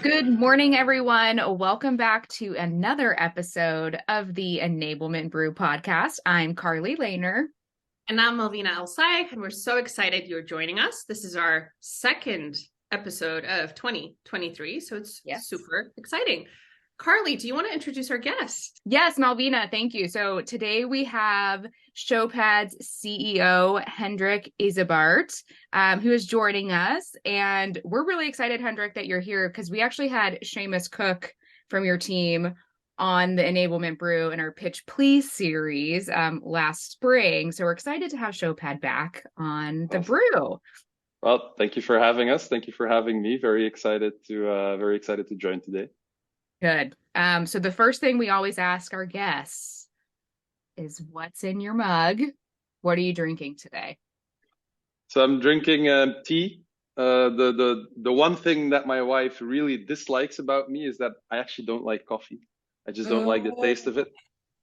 Good morning, everyone. Welcome back to another episode of the Enablement Brew podcast. I'm Carly Lehner. And I'm Malvina, and we're so excited you're joining us. This is our second episode of 2023, so it's super exciting. Carly, do you want to introduce our guest? Yes, Malvina, thank you. So today we have Showpad's CEO, Hendrik Isebaert, who is joining us. And we're really excited, Hendrik, that you're here because we actually had Seamus Cook from your team on the Enablement Brew in our Pitch Please series last spring. So we're excited to have Showpad back on the brew. Well, thank you for having us. Thank you for having me. Very excited to join today. Good. So the first thing we always ask our guests is what's in your mug? What are you drinking today? So I'm drinking tea. The one thing that my wife really dislikes about me is that I actually don't like coffee. I just don't like the taste of it.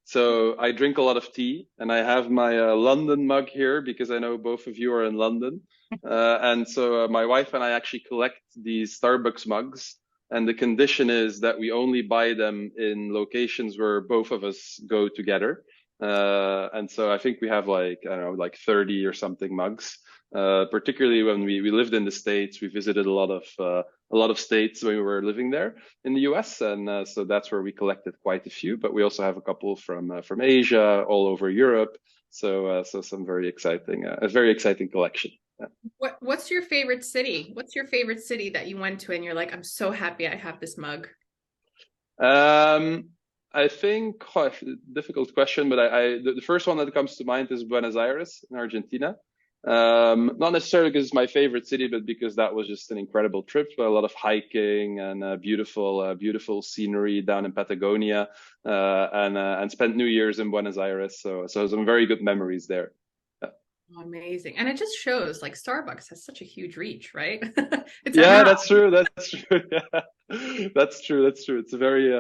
So I drink a lot of tea, and I have my London mug here because I know both of you are in London. And so my wife and I actually collect these Starbucks mugs. And the condition is that we only buy them in locations where both of us go together. And so I think we have like 30 or something mugs. Particularly when we lived in the States, we visited a lot of states when we were living there in the US, and so that's where we collected quite a few. But we also have a couple from Asia, all over Europe. So some a very exciting collection. Yeah. What's your favorite city? What's your favorite city that you went to and you're like, I'm so happy I have this mug? I think difficult question, but the first one that comes to mind is Buenos Aires in Argentina. Not necessarily because it's my favorite city, but because that was just an incredible trip. A lot of hiking and beautiful scenery down in Patagonia, and spent New Year's in Buenos Aires. So some very good memories there. Amazing. And it just shows like Starbucks has such a huge reach, right? That's true. Yeah. That's true. It's a very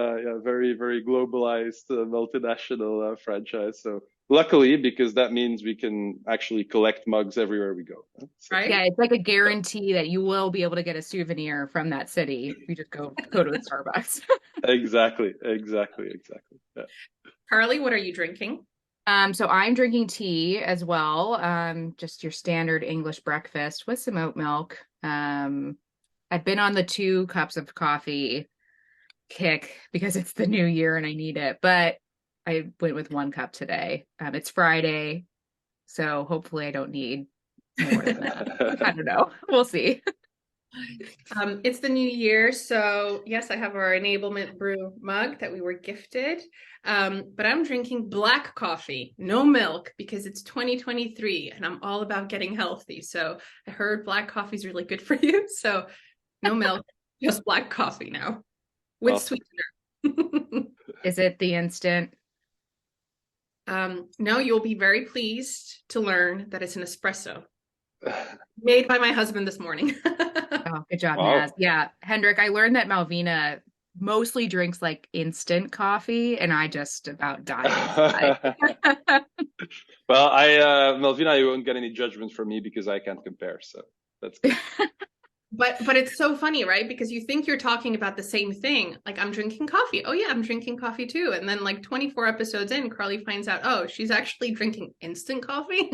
globalized multinational franchise. So luckily, because that means we can actually collect mugs everywhere we go. So, right? Yeah, it's like a guarantee that you will be able to get a souvenir from that city if you just go to the Starbucks. Exactly. Yeah. Carly, what are you drinking? So I'm drinking tea as well. Just your standard English breakfast with some oat milk. I've been on the 2 cups of coffee kick because it's the new year and I need it, but I went with 1 cup today. It's Friday, so hopefully I don't need more than that. I don't know. We'll see. It's the new year, so yes, I have our Enablement Brew mug that we were gifted. But I'm drinking black coffee, no milk, because it's 2023 and I'm all about getting healthy. So I heard black coffee is really good for you. So no milk, just black coffee now with sweetener. Is it the instant? No, you'll be very pleased to learn that it's an espresso made by my husband this morning. Oh, good job, Naz. Yeah, Hendrik, I learned that Malvina mostly drinks like instant coffee, and I just about died. Well, Malvina, you won't get any judgment from me because I can't compare, so that's good. But it's so funny, right? Because you think you're talking about the same thing. Like, I'm drinking coffee. Oh yeah, I'm drinking coffee too. And then like 24 episodes in, Carly finds out, oh, she's actually drinking instant coffee.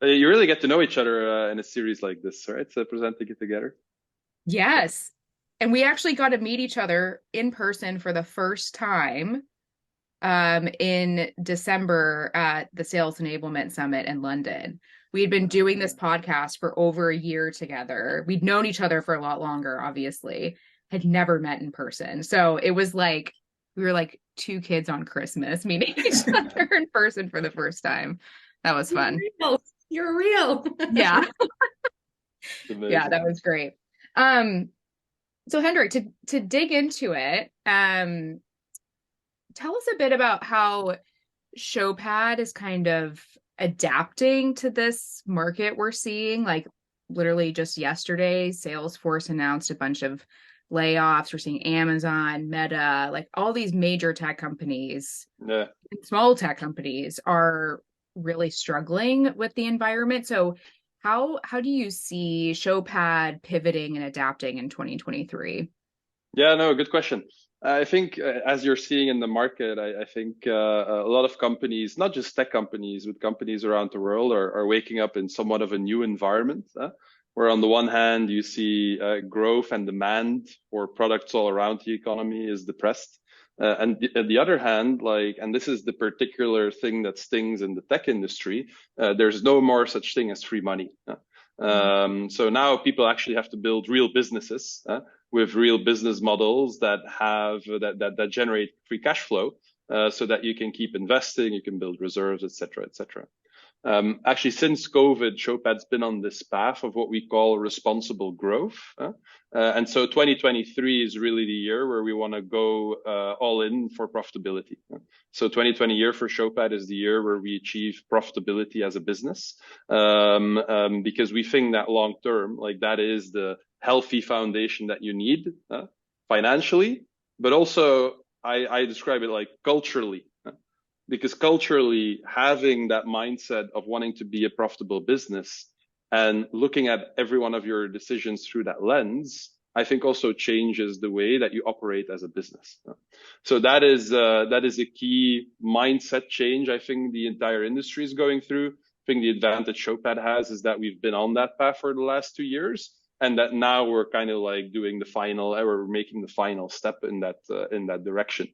You really get to know each other in a series like this, right? So presenting it together. Yes. And we actually got to meet each other in person for the first time in December at the Sales Enablement Summit in London. We had been doing this podcast for over a year together. We'd known each other for a lot longer, obviously, had never met in person. So it was like, we were like 2 kids on Christmas meeting each other in person for the first time. That was fun. You're real. Yeah. Yeah, that was great. So Hendrik, to dig into it, tell us a bit about how Showpad is kind of adapting to this market we're seeing. Like literally just yesterday, Salesforce announced a bunch of layoffs. We're seeing Amazon, Meta, like all these major tech companies, small tech companies are really struggling with the environment. So How do you see Showpad pivoting and adapting in 2023? Yeah, no, good question. I think as you're seeing in the market, I think a lot of companies, not just tech companies, but companies around the world are waking up in somewhat of a new environment, where on the one hand, you see growth and demand for products all around the economy is depressed. And the other hand, like, and this is the particular thing that stings in the tech industry, there's no more such thing as free money. So now people actually have to build real businesses with real business models that generate free cash flow, so that you can keep investing, you can build reserves, et cetera, et cetera. Actually, since COVID, Showpad's been on this path of what we call responsible growth. And so 2023 is really the year where we want to go all in for profitability. So 2020 year for Showpad is the year where we achieve profitability as a business, because we think that long term, like that is the healthy foundation that you need financially, but also I describe it like culturally. Because culturally, having that mindset of wanting to be a profitable business and looking at every one of your decisions through that lens, I think also changes the way that you operate as a business. So that is a key mindset change I think the entire industry is going through. I think the advantage Showpad has is that we've been on that path for the last 2 years, and that now we're kind of like doing the final, or we're making the final step in that direction.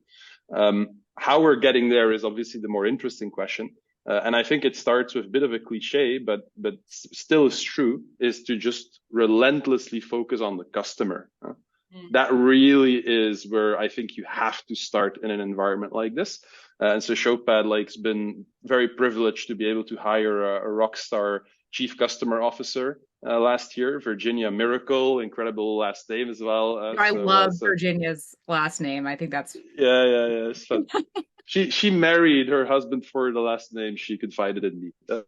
How we're getting there is obviously the more interesting question. And I think it starts with a bit of a cliche, but still is true, is to just relentlessly focus on the customer. That really is where I think you have to start in an environment like this. And so Showpad like's been very privileged to be able to hire a rock star chief customer officer last year, Virginia Miracle, incredible last name as well. I love Virginia's last name. I think that's yeah, it's fun. She married her husband for the last name. She confided in me. No,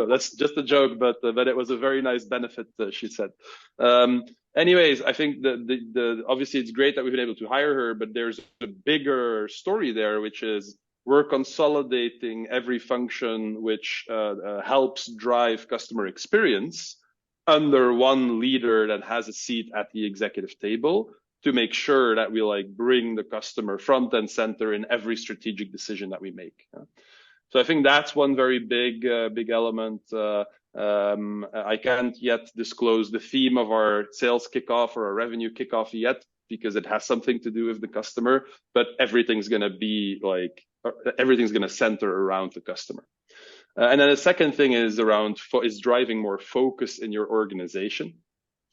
that's just a joke, but it was a very nice benefit, she said. Anyways, I think the obviously it's great that we've been able to hire her, but there's a bigger story there, which is we're consolidating every function which helps drive customer experience under one leader that has a seat at the executive table, to make sure that we like bring the customer front and center in every strategic decision that we make. So I think that's one very big element. I can't yet disclose the theme of our sales kickoff or our revenue kickoff yet, because it has something to do with the customer, but everything's going to center around the customer. And then the second thing is is driving more focus in your organization.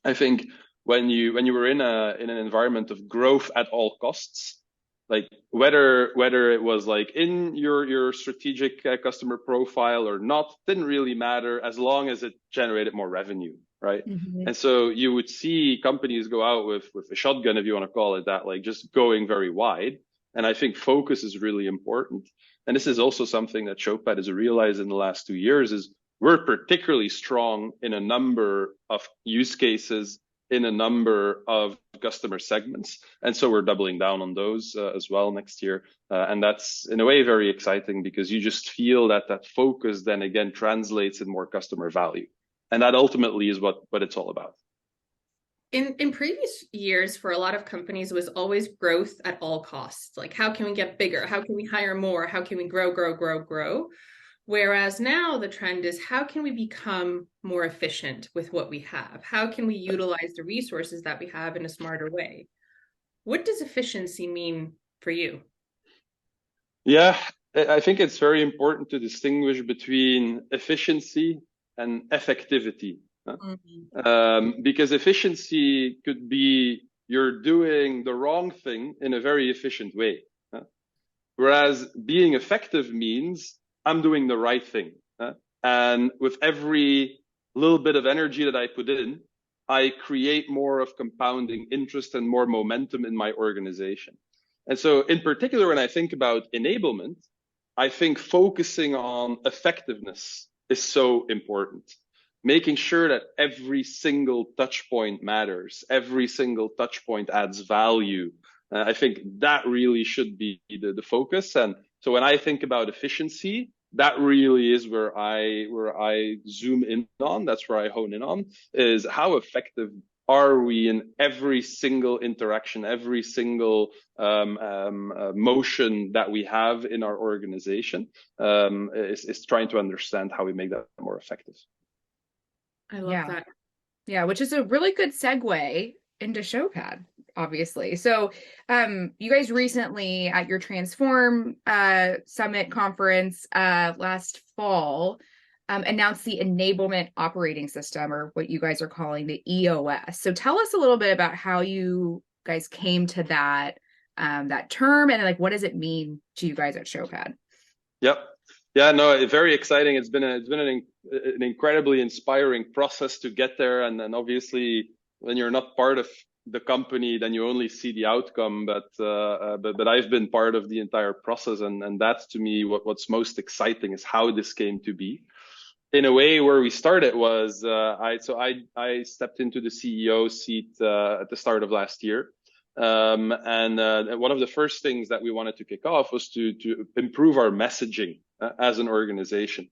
I think when you were in an environment of growth at all costs, like whether it was like in your strategic customer profile or not, didn't really matter as long as it generated more revenue, right? Mm-hmm. And so you would see companies go out with a shotgun, if you want to call it that, like just going very wide. And I think focus is really important. And this is also something that Showpad has realized in the last 2 years, is we're particularly strong in a number of use cases, in a number of customer segments. And so we're doubling down on those as well next year. And that's in a way very exciting, because you just feel that focus then again translates in more customer value. And that ultimately is what it's all about. In previous years, for a lot of companies, it was always growth at all costs. Like, how can we get bigger? How can we hire more? How can we grow? Whereas now the trend is, how can we become more efficient with what we have? How can we utilize the resources that we have in a smarter way? What does efficiency mean for you? Yeah, I think it's very important to distinguish between efficiency and effectivity. Because efficiency could be you're doing the wrong thing in a very efficient way. Whereas being effective means I'm doing the right thing. And with every little bit of energy that I put in, I create more of compounding interest and more momentum in my organization. And so in particular, when I think about enablement, I think focusing on effectiveness is so important. Making sure that every single touch point matters, every single touch point adds value. I think that really should be the focus. And so when I think about efficiency, that really is where I zoom in on. That's where I hone in on, is how effective are we in every single interaction, every single motion that we have in our organization, is trying to understand how we make that more effective. I love that. Yeah, which is a really good segue into Showpad, obviously. So, you guys recently at your Transform Summit conference last fall announced the Enablement Operating System, or what you guys are calling the EOS. So, tell us a little bit about how you guys came to that that term, and like what does it mean to you guys at Showpad? Yep. Yeah, no, very exciting. It's been an incredibly inspiring process to get there, and then obviously when you're not part of the company, then you only see the outcome. But I've been part of the entire process, and that's to me what's most exciting is how this came to be. In a way, where we started was I stepped into the CEO seat at the start of last year. And one of the first things that we wanted to kick off was to improve our messaging as an organization.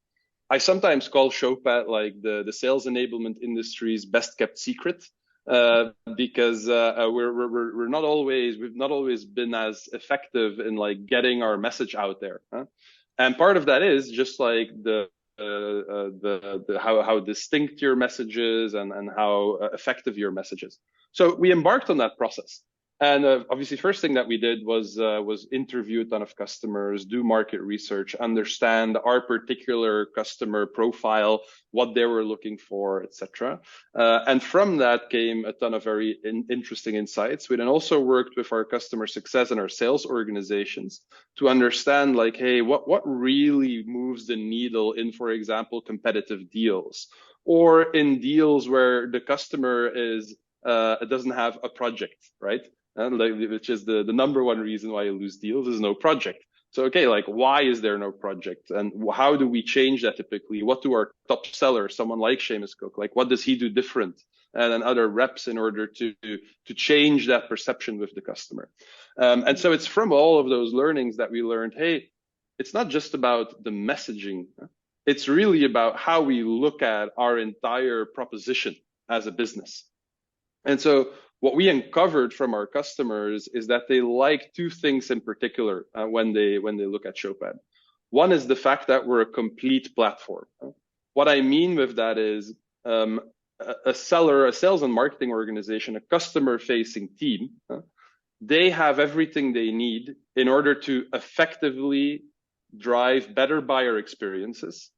I sometimes call Showpad like the sales enablement industry's best kept secret, because we've not always been as effective in like getting our message out there. And part of that is just like how distinct your message is and how effective your message is. So we embarked on that process. And obviously, first thing that we did was interview a ton of customers, do market research, understand our particular customer profile, what they were looking for, etc. And from that came a ton of very interesting insights. We then also worked with our customer success and our sales organizations to understand, like, hey, what really moves the needle in, for example, competitive deals, or in deals where the customer doesn't have a project, right? Which is the number one reason why you lose deals is no project. So, okay, like, why is there no project? And how do we change that typically? What do our top sellers, someone like Seamus Cook, like, what does he do different than other reps in order to change that perception with the customer? And so it's from all of those learnings that we learned, hey, it's not just about the messaging. It's really about how we look at our entire proposition as a business. And so what we uncovered from our customers is that they like two things in particular when they look at Showpad. One is the fact that we're a complete platform. What I mean with that is a sales and marketing organization, a customer-facing team, they have everything they need in order to effectively drive better buyer experiences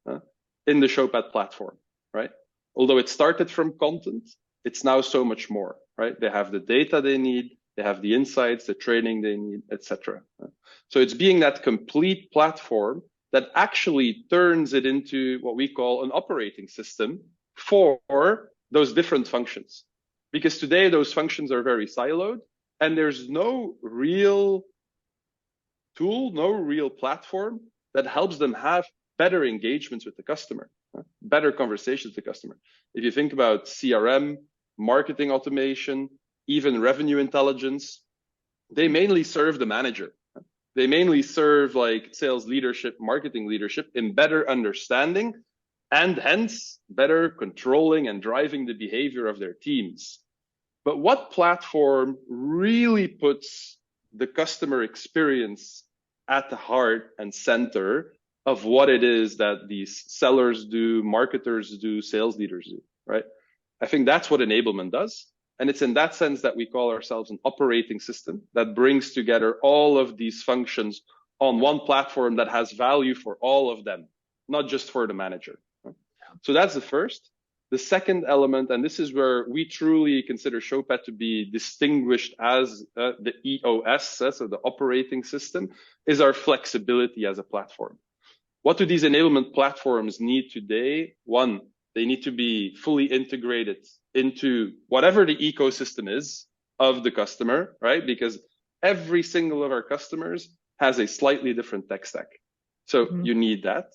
in the Showpad platform, right? Although it started from content, it's now so much more, right? They have the data they need, they have the insights, the training they need, etc. So it's being that complete platform that actually turns it into what we call an operating system for those different functions. Because today those functions are very siloed, and there's no real tool, no real platform that helps them have better engagements with the customer, better conversations with the customer. If you think about CRM, marketing automation, even revenue intelligence, they mainly serve the manager. They mainly serve like sales leadership, marketing leadership in better understanding and hence better controlling and driving the behavior of their teams. But what platform really puts the customer experience at the heart and center of what it is that these sellers do, marketers do, sales leaders do, right? I think that's what enablement does. And it's in that sense that we call ourselves an operating system that brings together all of these functions on one platform that has value for all of them, not just for the manager. So that's the first. The second element, and this is where we truly consider Showpad to be distinguished as the EOS, so the operating system, is our flexibility as a platform. What do these enablement platforms need today? One, they need to be fully integrated into whatever the ecosystem is of the customer, right? Because every single of our customers has a slightly different tech stack. So you need that.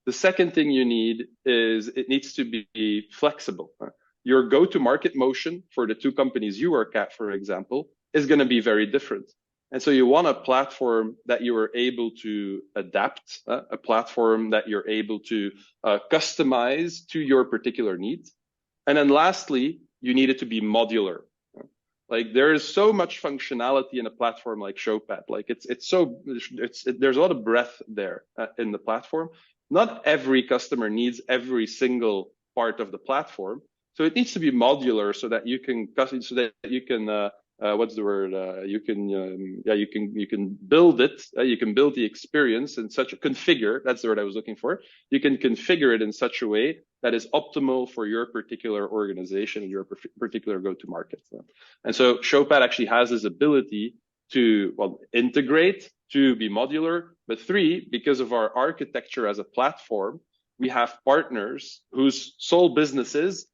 The second thing you need is it needs to be flexible. Your go-to-market motion for the two companies you work at, for example, is going to be very different. And so you want a platform that you are able to adapt, a platform that you're able to customize to your particular needs. And then lastly, you need it to be modular. Like there is so much functionality in a platform like Showpad. Like there's a lot of breadth there in the platform. Not every customer needs every single part of the platform, so it needs to be modular so that you can what's the word? You can build it. You can build the experience in such a configure. That's the word I was looking for. You can configure it in such a way that is optimal for your particular organization and your particular go-to-market. And so Showpad actually has this ability to integrate, to be modular, but three, because of our architecture as a platform, we have partners whose sole business is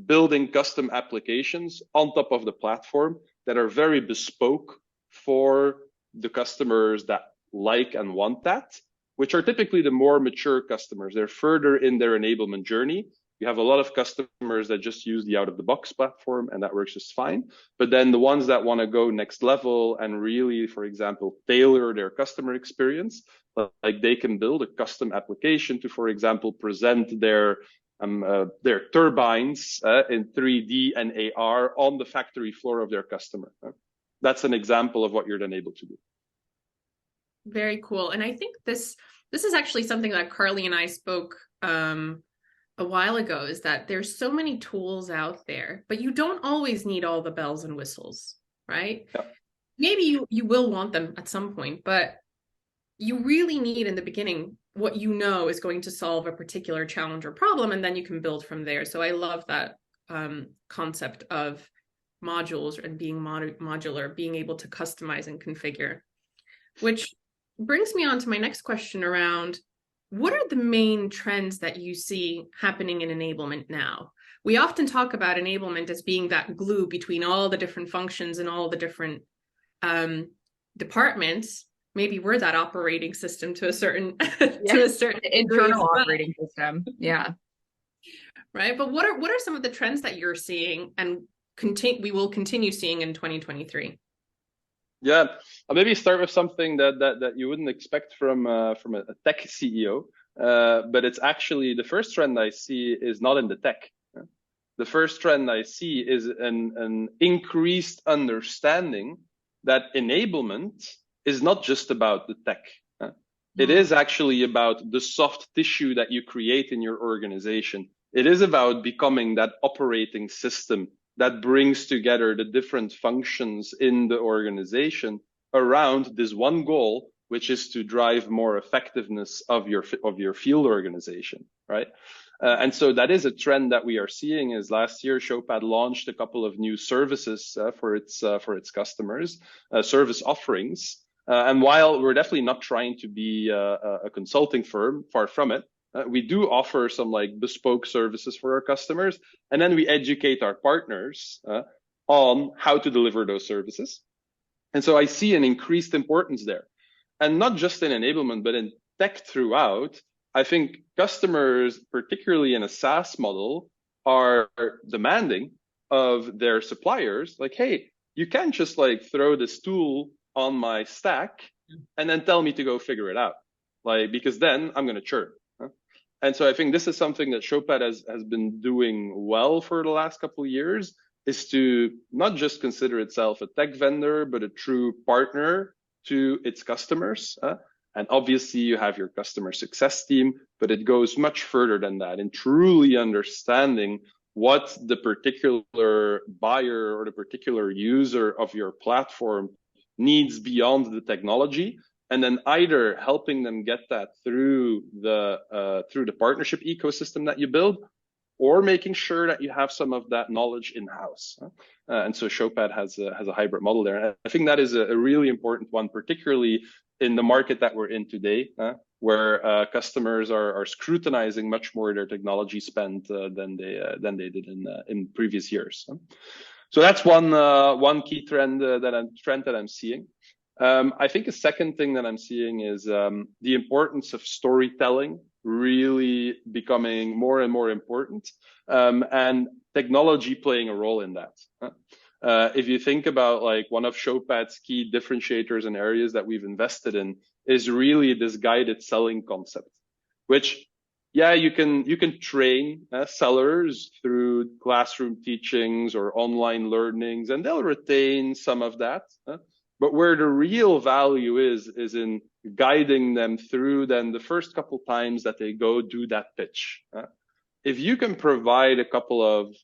building custom applications on top of the platform that are very bespoke for the customers that like and want that, which are typically the more mature customers. They're further in their enablement journey. You have a lot of customers that just use the out-of-the-box platform, and that works just fine. But then the ones that want to go next level and really, for example, tailor their customer experience, like they can build a custom application to, for example, present their turbines in 3D and AR on the factory floor of their customer. That's an example of what you're then able to do. Very cool. And I think this is actually something that Carly and I spoke a while ago, is that there's so many tools out there, but you don't always need all the bells and whistles, right? Yeah. Maybe you will want them at some point, but you really need in the beginning what you know is going to solve a particular challenge or problem, and then you can build from there. So I love that concept of modules and being modular, being able to customize and configure, which brings me on to my next question around what are the main trends that you see happening in enablement now? We often talk about enablement as being that glue between all the different functions and all the different departments. Maybe we're that operating system to a certain to a certain internal operating system. Yeah. Right. But what are some of the trends that you're seeing and we will continue seeing in 2023? Yeah, I'll maybe start with something that you wouldn't expect from a tech CEO, but it's actually the first trend I see is not in the tech. The first trend I see is an increased understanding that enablement is not just about the tech. It is actually about the soft tissue that you create in your organization. It is about becoming that operating system that brings together the different functions in the organization around this one goal, which is to drive more effectiveness of your field organization, right? And so that is a trend that we are seeing. Is last year Showpad launched a couple of new services for its customers, service offerings. And while we're definitely not trying to be a consulting firm, far from it, we do offer some like bespoke services for our customers, and then we educate our partners on how to deliver those services. And so I see an increased importance there, and not just in enablement, but in tech throughout. I think customers, particularly in a SaaS model, are demanding of their suppliers, like, hey, you can't just like throw this tool on my stack and then tell me to go figure it out, like, because then I'm going to churn. And so I think this is something that Showpad has been doing well for the last couple of years, is to not just consider itself a tech vendor, but a true partner to its customers. And obviously you have your customer success team, but it goes much further than that in truly understanding what the particular buyer or the particular user of your platform needs beyond the technology, and then either helping them get that through the partnership ecosystem that you build, or making sure that you have some of that knowledge in-house. And so Showpad has a hybrid model there. And I think that is a really important one, particularly in the market that we're in today, where customers are scrutinizing much more their technology spend than they did in previous years. So that's one key trend that I'm seeing. I think a second thing that I'm seeing is the importance of storytelling really becoming more and more important, and technology playing a role in that. If you think about like one of Showpad's key differentiators and areas that we've invested in is really this guided selling concept, which, yeah, you can train sellers through classroom teachings or online learnings, and they'll retain some of that. But where the real value is in guiding them through then the first couple times that they go do that pitch. If you can provide a couple of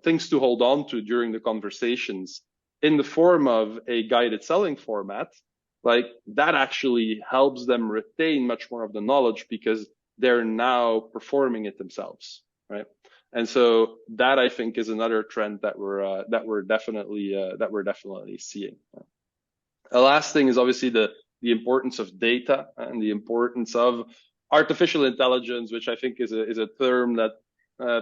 things to hold on to during the conversations in the form of a guided selling format, like that actually helps them retain much more of the knowledge because they're now performing it themselves, right? And so that I think is another trend that we're definitely seeing. The last thing is obviously the importance of data and the importance of artificial intelligence, which I think is a term that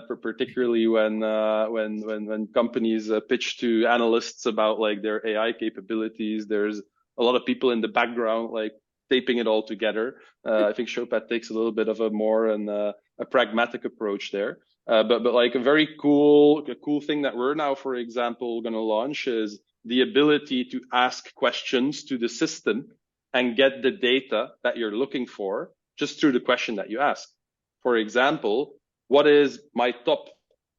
particularly when companies pitch to analysts about like their AI capabilities, there's a lot of people in the background like taping it all together. I think Showpad takes a little bit of a more a pragmatic approach there. But like a cool thing that we're now, for example, going to launch is the ability to ask questions to the system and get the data that you're looking for just through the question that you ask. For example, what is my top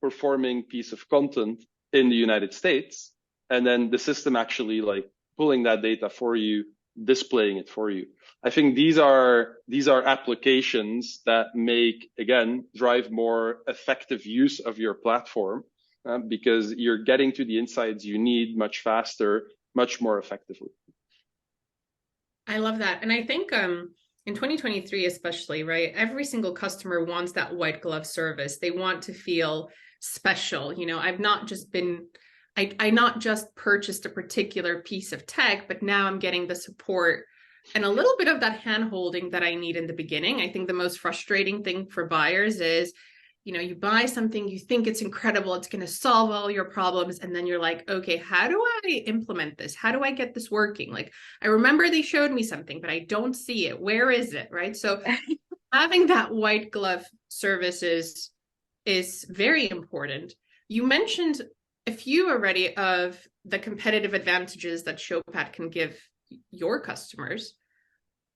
performing piece of content in the United States? And then the system actually like pulling that data for you, displaying it for you. I think these are applications that drive more effective use of your platform because you're getting to the insights you need much faster, much more effectively. I love that. And I think in 2023 especially, right, every single customer wants that white glove service. They want to feel special. You know, I not just purchased a particular piece of tech, but now I'm getting the support and a little bit of that hand-holding that I need in the beginning. I think the most frustrating thing for buyers is, you know, you buy something, you think it's incredible, it's going to solve all your problems. And then you're like, okay, how do I implement this? How do I get this working? Like, I remember they showed me something, but I don't see it. Where is it? Right. So having that white glove service is very important. You mentioned a few already of the competitive advantages that Showpad can give your customers.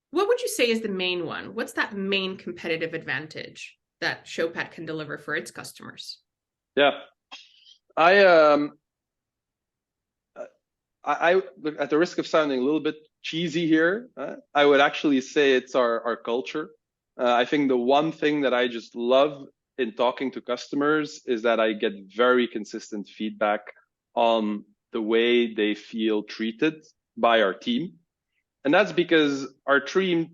What would you say is the main one? What's that main competitive advantage that Showpad can deliver for its customers? Yeah, I look, at the risk of sounding a little bit cheesy here, I would actually say it's our culture. I think the one thing that I just love in talking to customers is that I get very consistent feedback on the way they feel treated by our team. And that's because our team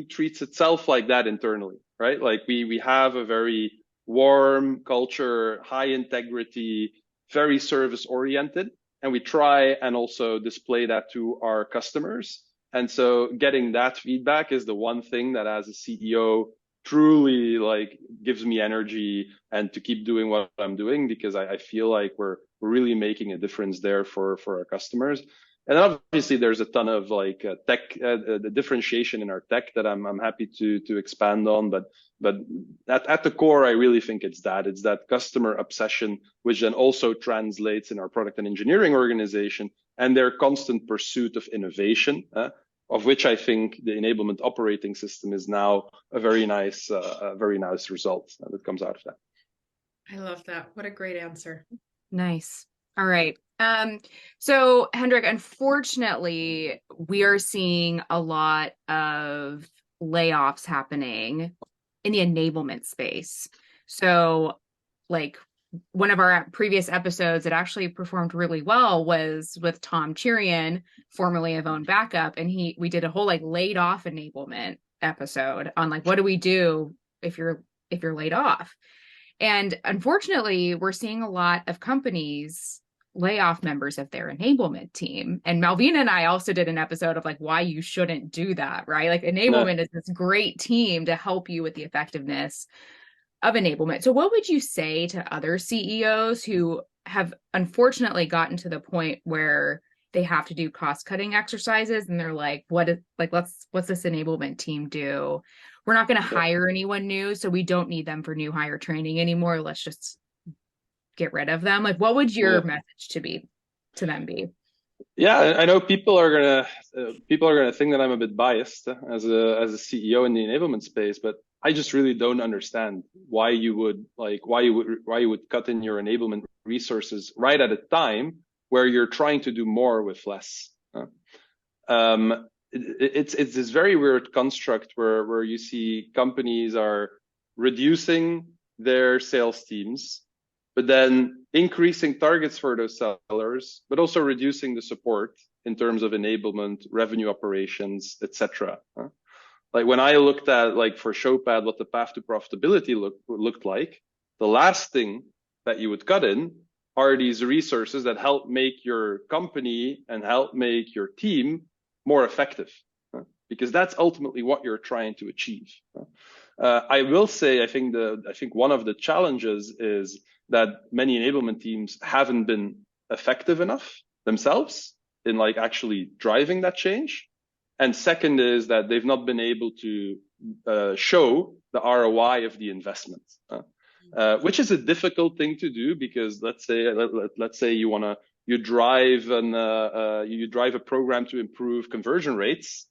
treats itself like that internally, right? Like we have a very warm culture, high integrity, very service oriented, and we try and also display that to our customers. And so getting that feedback is the one thing that as a CEO truly like gives me energy and to keep doing what I'm doing, because I feel like we're really making a difference there for our customers. And obviously there's a ton of like tech, the differentiation in our tech that I'm happy to expand on. But at the core, I really think it's that customer obsession, which then also translates in our product and engineering organization and their constant pursuit of innovation, of which I think the Enablement Operating System is now a very nice result that comes out of that. I love that. What a great answer. Nice. All right. So Hendrik, unfortunately, we are seeing a lot of layoffs happening in the enablement space. So like one of our previous episodes that actually performed really well was with Tom Chirian, formerly of Own Backup. And we did a whole like laid off enablement episode on like, what do we do if you're laid off? And unfortunately, we're seeing a lot of companies lay off members of their enablement team. And Malvina and I also did an episode of like why you shouldn't do that, right? Like enablement is this great team to help you with the effectiveness of enablement. So what would you say to other CEOs who have unfortunately gotten to the point where they have to do cost-cutting exercises and they're like, what's this enablement team do? We're not going to hire anyone new, so we don't need them for new hire training anymore. Let's just get rid of them? Like, what would your Yeah. message to them be? Yeah, I know people are gonna think that I'm a bit biased as a CEO in the enablement space, but I just really don't understand why you would cut in your enablement resources right at a time where you're trying to do more with less. It's this very weird construct where you see companies are reducing their sales teams, but then increasing targets for those sellers, but also reducing the support in terms of enablement, revenue operations, etc. Like when I looked at like for Showpad what the path to profitability looked like, the last thing that you would cut in are these resources that help make your company and help make your team more effective, because that's ultimately what you're trying to achieve. I will say, I think one of the challenges is that many enablement teams haven't been effective enough themselves in like actually driving that change. And second is that they've not been able to show the ROI of the investment, which is a difficult thing to do because let's say you drive a program to improve conversion rates.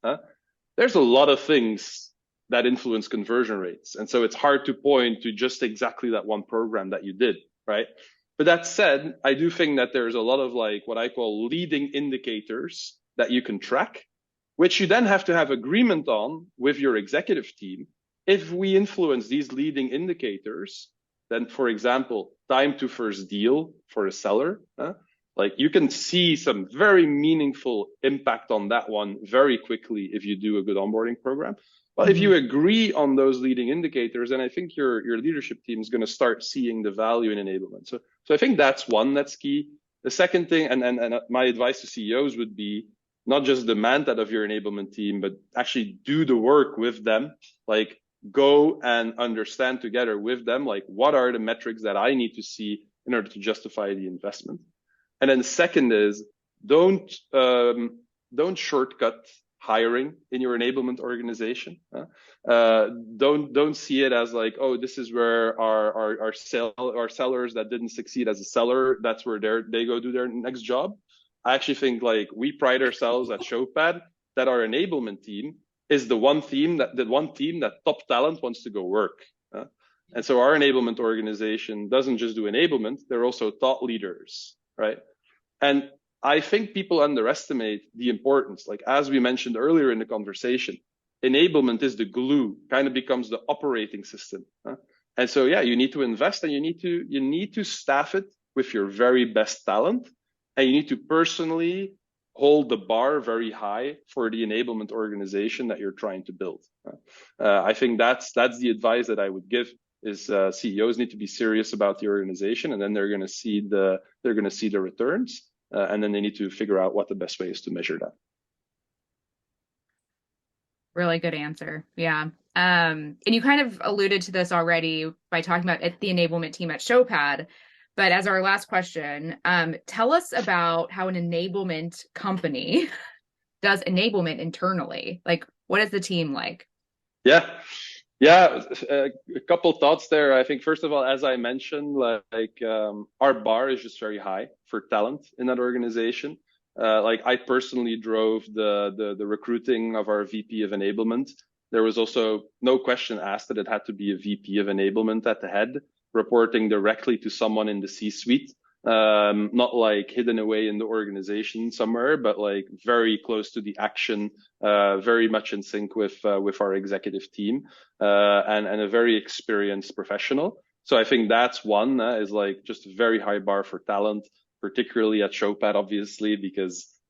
There's a lot of things that influence conversion rates. And so it's hard to point to just exactly that one program that you did, right? But that said, I do think that there's a lot of like what I call leading indicators that you can track, which you then have to have agreement on with your executive team. If we influence these leading indicators, then for example, time to first deal for a seller, like you can see some very meaningful impact on that one very quickly if you do a good onboarding program. Well, if you agree on those leading indicators, then I think your leadership team is going to start seeing the value in enablement. So I think that's one that's key. The second thing, and my advice to CEOs would be not just demand that of your enablement team, but actually do the work with them. Like go and understand together with them, like what are the metrics that I need to see in order to justify the investment. And then second is don't shortcut hiring in your enablement organization. Don't see it as like, oh, this is where our sellers that didn't succeed as a seller, that's where they go do their next job. I actually think like we pride ourselves at Showpad that our enablement team is the one team that top talent wants to go work. And so our enablement organization doesn't just do enablement, they're also thought leaders, right? And I think people underestimate the importance. Like as we mentioned earlier in the conversation, enablement is the glue, kind of becomes the operating system. And so yeah, you need to invest and you need to staff it with your very best talent. And you need to personally hold the bar very high for the enablement organization that you're trying to build. I think that's the advice that I would give is CEOs need to be serious about the organization, and then they're going to see the returns, and then they need to figure out what the best way is to measure that. Really good answer. Yeah. And you kind of alluded to this already by talking about the enablement team at Showpad. But as our last question, tell us about how an enablement company does enablement internally. Like, what is the team like? Yeah, a couple thoughts there. I think first of all, as I mentioned, like our bar is just very high for talent in that organization. Like I personally drove the recruiting of our VP of enablement. There was also no question asked that it had to be a VP of enablement at the head, reporting directly to someone in the C-suite, not like hidden away in the organization somewhere, but like very close to the action, very much in sync with our executive team, and a very experienced professional. So I think that's one is like just a very high bar for talent, particularly at Showpad, obviously,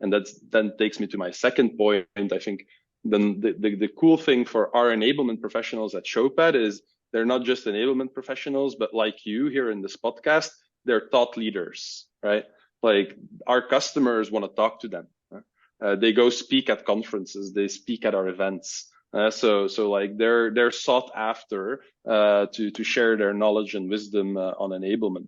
and that then takes me to my second point. I think then the cool thing for our enablement professionals at Showpad is they're not just enablement professionals, but like you here in this podcast, they're thought leaders, right? Like our customers want to talk to them. They go speak at conferences, they speak at our events. So like they're sought after to share their knowledge and wisdom on enablement.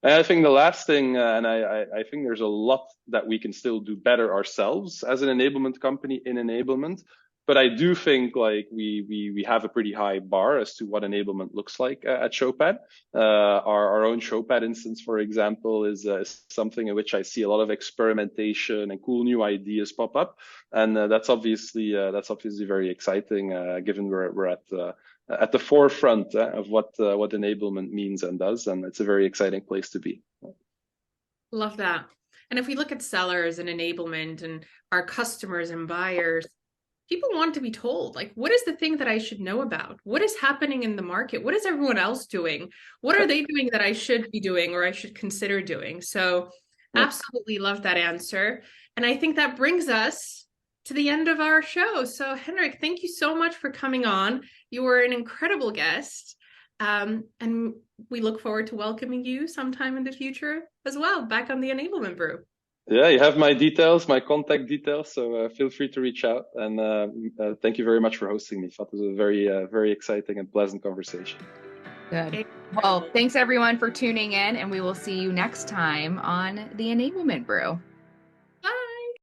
And I think the last thing, and I think there's a lot that we can still do better ourselves as an enablement company in enablement, But I do think like we have a pretty high bar as to what enablement looks like at Showpad. Our own Showpad instance, for example, is something in which I see a lot of experimentation and cool new ideas pop up, and that's obviously very exciting, given we're at the forefront of what enablement means and does, and it's a very exciting place to be. Love that. And if we look at sellers and enablement and our customers and buyers, people want to be told, like, what is the thing that I should know about? What is happening in the market? What is everyone else doing? What are they doing that I should be doing or I should consider doing? So absolutely love that answer. And I think that brings us to the end of our show. So Hendrik, thank you so much for coming on. You were an incredible guest. And we look forward to welcoming you sometime in the future as well, back on the Enablement Brew. Yeah, you have my details, my contact details, so feel free to reach out. And thank you very much for hosting me. I thought it was a very exciting and pleasant conversation. Good. Well, thanks everyone for tuning in, and we will see you next time on the Enablement Brew.